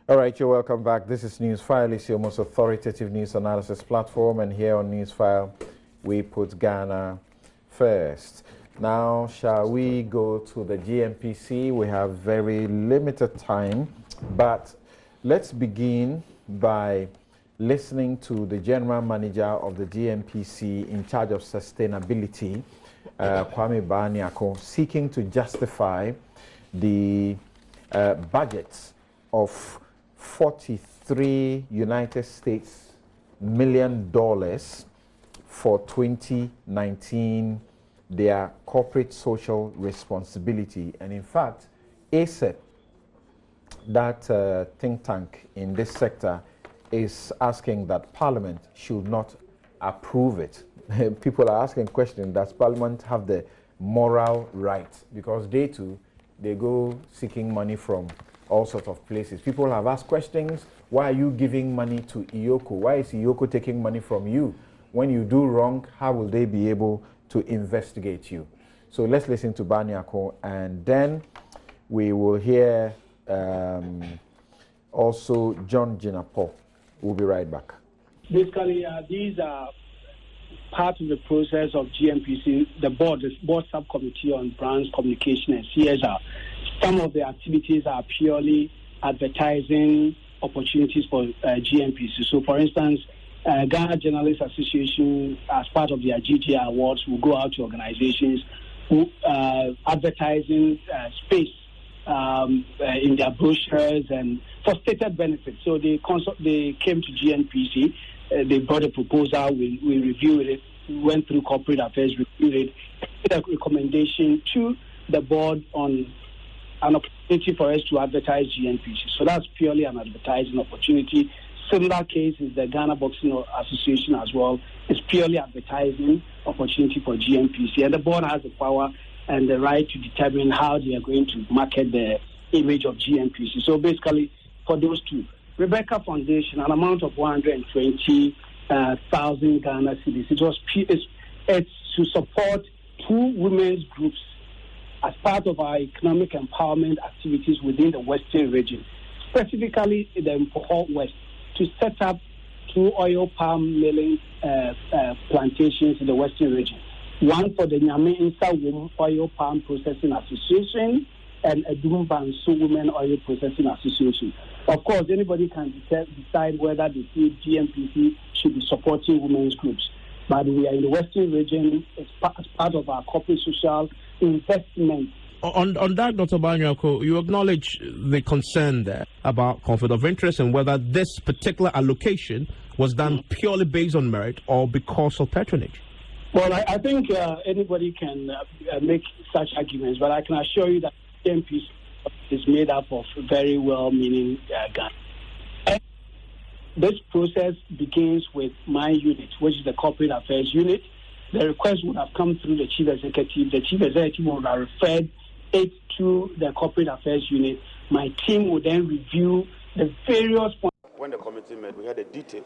All right, you're welcome back. This is Newsfile. It's your most authoritative news analysis platform, and here on Newsfile, we put Ghana first. Now, shall we go to the GNPC? We have very limited time, but let's begin by listening to the General Manager of the GNPC in charge of sustainability, Kwame Baniako, seeking to justify the budgets of $43 United States million for 2019, their corporate social responsibility. And in fact, ACEP, that think tank in this sector, is asking that Parliament should not approve it. People are asking questions, does Parliament have the moral right? Because they too, they go seeking money from all sorts of places. People have asked questions, why are you giving money to Iyoko? Why is Iyoko taking money from you? When you do wrong, how will they be able to investigate you? So let's listen to Baniako, and then we will hear also John Jinapo. We'll be right back. Basically, these are part of the process of GNPC, the board subcommittee on brands, communication, and CSR. Some of the activities are purely advertising opportunities for GNPC. So, for instance, Ghana Journalists Association, as part of their GGA awards, will go out to organizations who advertising space in their brochures and for stated benefits. So they came to GNPC, they brought a proposal, we reviewed it, went through corporate affairs, reviewed it, made a recommendation to the board on an opportunity for us to advertise GNPC. So that's purely an advertising opportunity. Similar case is the Ghana Boxing Association as well. It's purely advertising opportunity for GNPC. And the board has the power and the right to determine how they are going to market the image of GNPC. So basically, for those two, Rebecca Foundation, an amount of 120,000 Ghana cedis. It's to support two women's groups as part of our economic empowerment activities within the Western region, specifically in the Mpoko West, to set up two oil palm milling plantations in the Western region. One for the Nyame Insa Women Oil Palm Processing Association and a Dumbansu Women Oil Processing Association. Of course, anybody can decide whether they see GNPC should be supporting women's groups. But we are in the Western region as part of our corporate social investment. On that, Dr. Banyako, you acknowledge the concern there about conflict of interest and whether this particular allocation was done purely based on merit or because of patronage. Well, I think anybody can make such arguments, but I can assure you that GNPC is made up of very well-meaning Ghana. This process begins with my unit, which is the corporate affairs unit. The request would have come through the chief executive. The chief executive would have referred it to the corporate affairs unit. My team would then review the various points. When the committee met, we had a detailed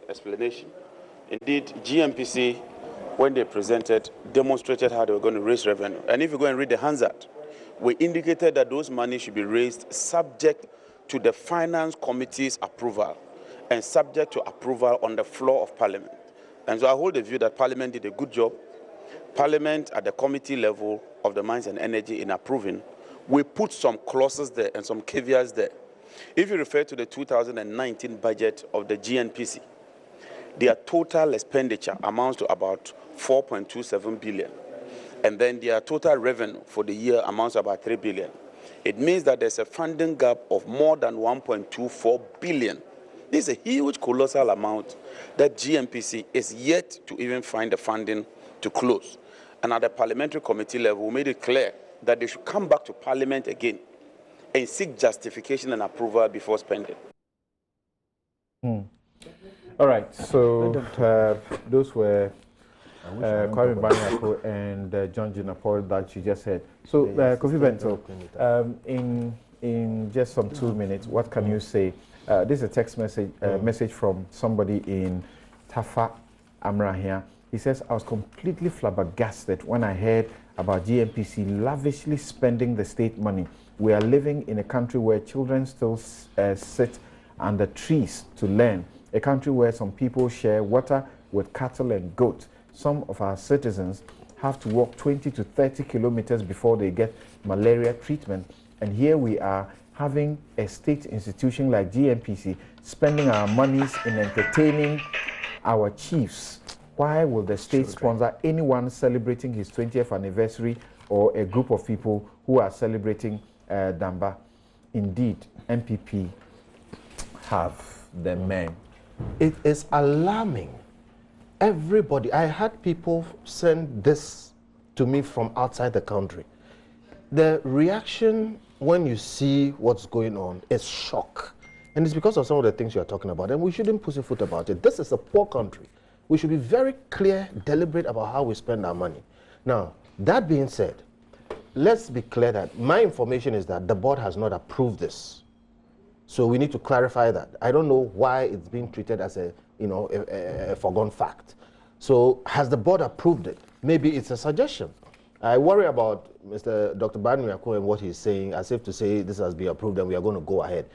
explanation. Indeed, GNPC, when they presented, demonstrated how they were going to raise revenue. And if you go and read the Hansard, we indicated that those money should be raised subject to the Finance Committee's approval and subject to approval on the floor of Parliament. And so I hold the view that Parliament did a good job. Parliament at the committee level of the Mines and Energy in approving, we put some clauses there and some caveats there. If you refer to the 2019 budget of the GNPC, their total expenditure amounts to about 4.27 billion. And then their total revenue for the year amounts to about 3 billion. It means that there's a funding gap of more than 1.24 billion. This is a huge, colossal amount that GNPC is yet to even find the funding to close. And at the parliamentary committee level, we made it clear that they should come back to Parliament again and seek justification and approval before spending. All right, so those were Kwame Baniako and John Jinapo that you just heard. So, Kofi Bento, in just some 2 minutes, what can you say? This is a text message from somebody in Tafa Amrahia. He says, I was completely flabbergasted when I heard about GNPC lavishly spending the state money. We are living in a country where children still sit under trees to learn, a country where some people share water with cattle and goats. Some of our citizens have to walk 20 to 30 kilometers before they get malaria treatment. And here we are having a state institution like GNPC spending our monies in entertaining our chiefs. Why will the state sponsor anyone celebrating his 20th anniversary or a group of people who are celebrating Damba? Indeed, MPP have the men. It is alarming. Everybody, I had people send this to me from outside the country. The reaction when you see what's going on is shock. And it's because of some of the things you're talking about. And we shouldn't pussyfoot about it. This is a poor country. We should be very clear, deliberate about how we spend our money. Now, that being said, let's be clear that my information is that the board has not approved this. So we need to clarify that. I don't know why it's being treated as a foregone fact. So has the board approved it? Maybe it's a suggestion. I worry about Dr. Banyako and what he's saying, as if to say this has been approved and we are going to go ahead.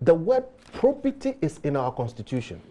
The word probity is in our constitution.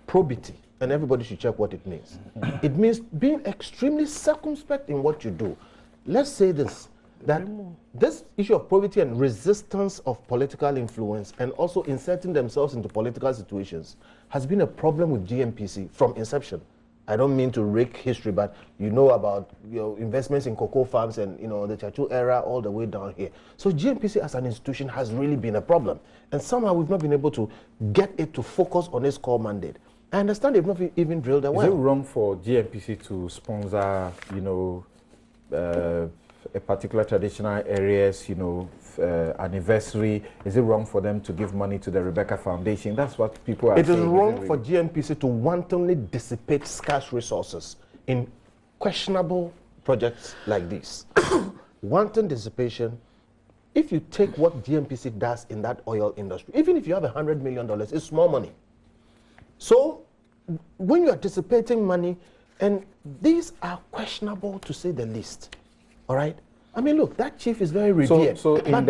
Probity. And everybody should check what it means. It means being extremely circumspect in what you do. Let's say this, that this issue of probity and resistance of political influence and also inserting themselves into political situations has been a problem with GNPC from inception. I don't mean to rake history, but you know about investments in cocoa farms and the Churchill era all the way down here. So GNPC as an institution has really been a problem. And somehow we've not been able to get it to focus on its core mandate. I understand they've not even drilled a well. Is it wrong for GNPC to sponsor, a particular traditional areas, anniversary? Is it wrong for them to give money to the Rebecca Foundation? That's what people are saying. It is wrong for GNPC to wantonly dissipate scarce resources in questionable projects like this. Wanton dissipation. If you take what GNPC does in that oil industry, even if you have $100 million, it's small money. So when you are dissipating money, and these are questionable to say the least, all right? I mean, look, that chief is very revered. So in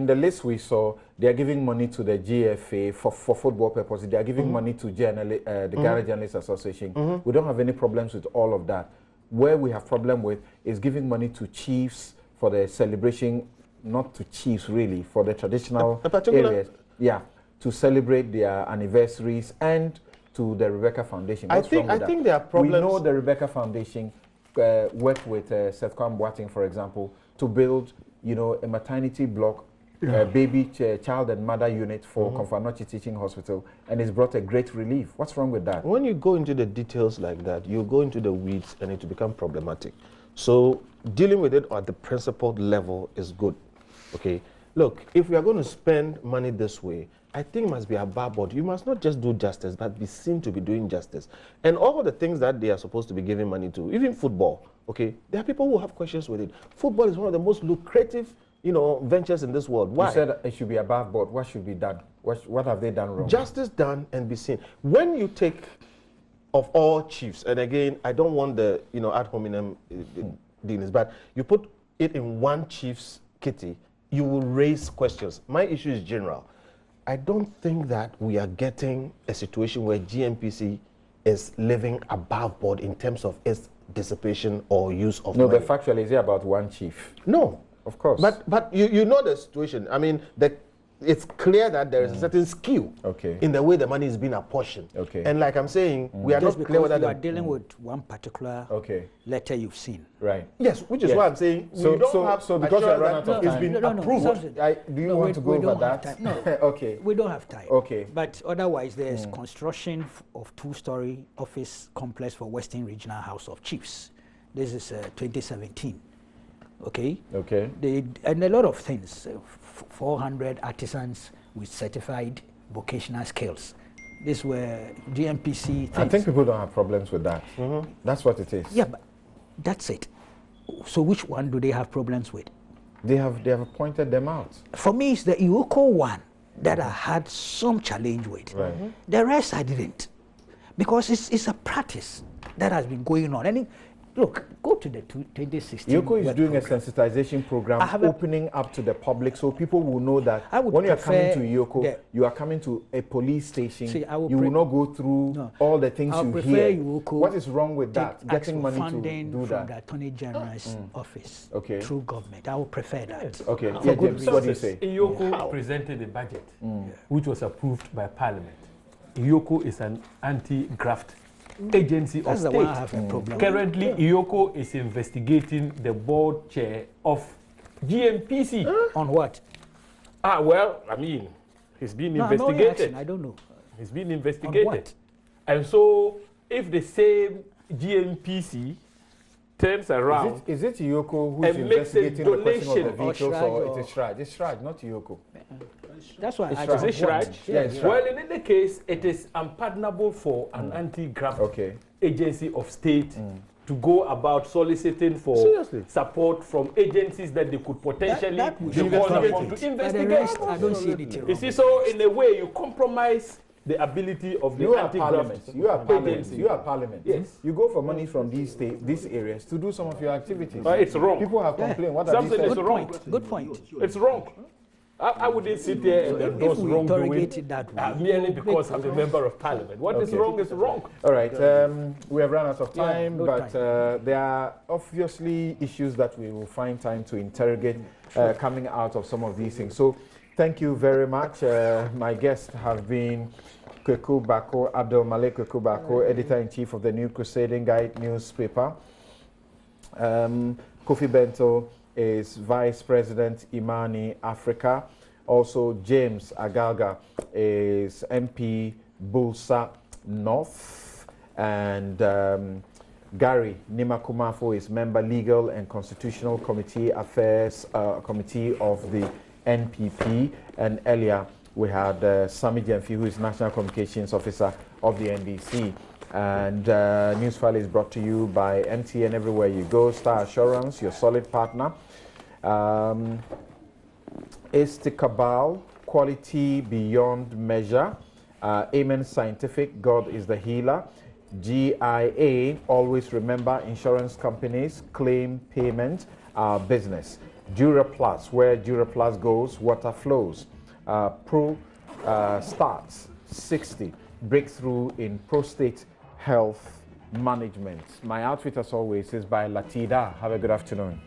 the list we saw, they are giving money to the GFA for football purposes. They are giving money to the Ghana Journalists Association. We don't have any problems with all of that. Where we have problem with is giving money to chiefs for the celebration, not to chiefs really, for the traditional areas. Yeah, to celebrate their anniversaries and to the Rebecca Foundation. I think there are problems. We know the Rebecca Foundation worked with Seth Kwam Boateng, for example, to build, a maternity block, baby, child and mother unit for Komfanochi Teaching Hospital, and it's brought a great relief. What's wrong with that? When you go into the details like that, you go into the weeds and it will become problematic. So dealing with it at the principled level is good. Okay. Look, if we are going to spend money this way, I think it must be above board. You must not just do justice, but be seen to be doing justice. And all the things that they are supposed to be giving money to, even football, okay, there are people who have questions with it. Football is one of the most lucrative, ventures in this world. Why? You said it should be above board. What should be done? What have they done wrong? Justice done and be seen. When you take of all chiefs, and again, I don't want the, ad hominem dealings, but you put it in one chief's kitty, you will raise questions. My issue is general. I don't think that we are getting a situation where GNPC is living above board in terms of its dissipation or use of money. No, but factually, is it about one chief? No. Of course. But you know the situation. I mean, it's clear that there is a certain skew in the way the money is being apportioned. Okay. And like I'm saying, we are not clear whether you are dealing with one particular letter you've seen. Right. Yes, which is why I'm saying we don't have so because we're running out of time. It's been approved. Do you want to go over that? No. Okay. We don't have time. Okay. But otherwise, there's construction of two-story office complex for Western Regional House of Chiefs. This is 2017. Okay. And a lot of things. 400 artisans with certified vocational skills. These were GNPC things. I think people don't have problems with that. That's what it is. Yeah, but that's it. So which one do they have problems with? They have pointed them out. For me, it's the Ioko one that I had some challenge with. Right. The rest I didn't. Because it's a practice that has been going on. And Look, go to the 2016. Yoko is doing a sensitization program opening up to the public so people will know that when you are coming to Yoko, you are coming to a police station. See, you will not go through all the things you hear. Yoko what is wrong with that? Getting money to do that? From the Attorney General's office through government. I would prefer that. Okay. Yeah, James, what do you say? Yoko presented a budget which was approved by Parliament. Yoko is an anti-graft agency of state. Currently, Yoko is investigating the board chair of GNPC. On what? Well, I mean, he's been investigated. I don't know. He's been investigated. And so, if the same GNPC turns around... Is it Yoko who is investigating the question of the vehicles or it is Shraj? It's Shraj, not Yoko. That's why I say Shraj. Yes. Well, in any case, it is unpardonable for an anti-graft agency of state to go about soliciting for support from agencies that they could potentially to investigate. I don't see anything wrong. You see, so in a way, you compromise the ability of the anti-graft. You are parliament. You are parliament. Yes. You go for money from these areas to do some of your activities. It's wrong. People have complained. What Something is wrong. Good point. It's wrong. I wouldn't sit there and endorse wrongdoing merely because I'm a member of Parliament. What is wrong is wrong. All right. We have run out of time, but there are obviously issues that we will find time to interrogate coming out of some of these things. So thank you very much. My guests have been Kweku Bako, Abdul Malik Kweku Bako, Editor-in-Chief of the New Crusading Guide newspaper. Kofi Bento is Vice President Imani Africa. Also, James Agalga is MP Bulsa North. And Gary Nimakumafo is Member Legal and Constitutional Committee Affairs Committee of the NPP. And earlier we had Sami Jemfi, who is National Communications Officer of the NDC. And Newsfile is brought to you by MTN everywhere you go. Star Assurance, your solid partner. Istikabal, quality beyond measure. Amen Scientific, God is the healer. GIA, always remember insurance companies, claim payment, business. Duraplus, where Duraplus goes, water flows. Pro starts 60, breakthrough in prostate health management. My outfit, as always, is by Latida. Have a good afternoon.